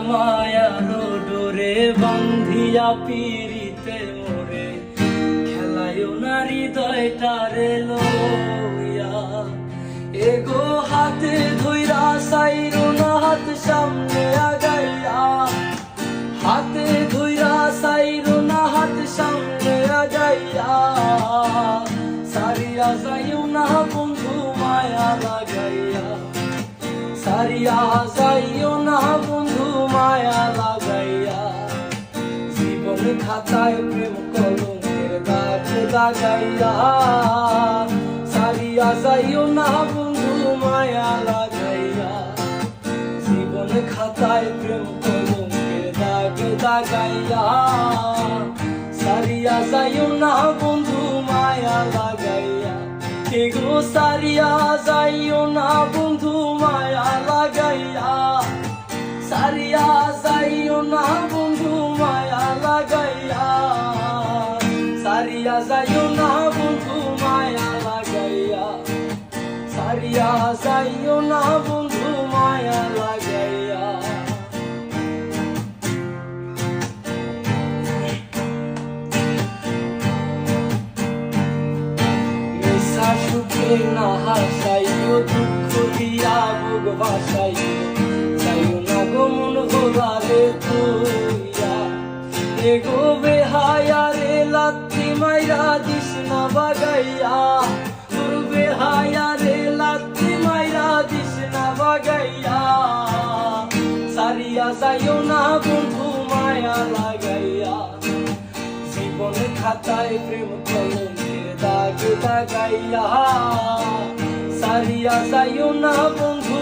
মায়ার ডোরে বান্ধিয়া পিরিতে মোরে খেলায়ও না হৃদয়টারে লইয়া এগো হাতে ধইরা সাইরো না হাত সামনে আগাইয়া হাতে ধইরা সাইরো না হাত সামনে আগাইয়া সারিয়া যাইও না বন্ধু মায়া লাগাইয়া সারিয়া যাইও না বন্ধু মায়া লাগাইয়া জীবন খাতায় প্রেম কলঙ্কের দাগ লাগাইয়া সারিয়া যাইও না বন্ধু মায়া লাগাইয়া জীবন খাতায় প্রেম কলঙ্কের দাগ লাগাইয়া সারিয়া যাইও না বন্ধু মায়া লাগাইয়া এগো সারিয়া যাইও না বন্ধু মায়া লাগাইয়া সারিয়া যাইও না বন্ধু মায়া লাগাইয়া সারিয়া যাইও না বন্ধু মায়া লাগাইয়া সারিয়া যাইও না বন্ধু মায়া লাগাইয়া সুখে না হাসাইও দুঃখ দিয়া বুক ভাসাইও যাইও না গো মন গোলারে তুইয়া এগো বেহায়া রে লাত্তি মাইরা দিস না বাগাইয়া তোর বেহায়া রে লাত্তি মাইরা দিস না বাগাইয়া সারিয়া যাইও না বন্ধু মায়া লাগাইয়া জীবন খাতায় প্রেম কলঙ্কের দাগ লাগাইয়া সারিয়া যাইও না বন্ধু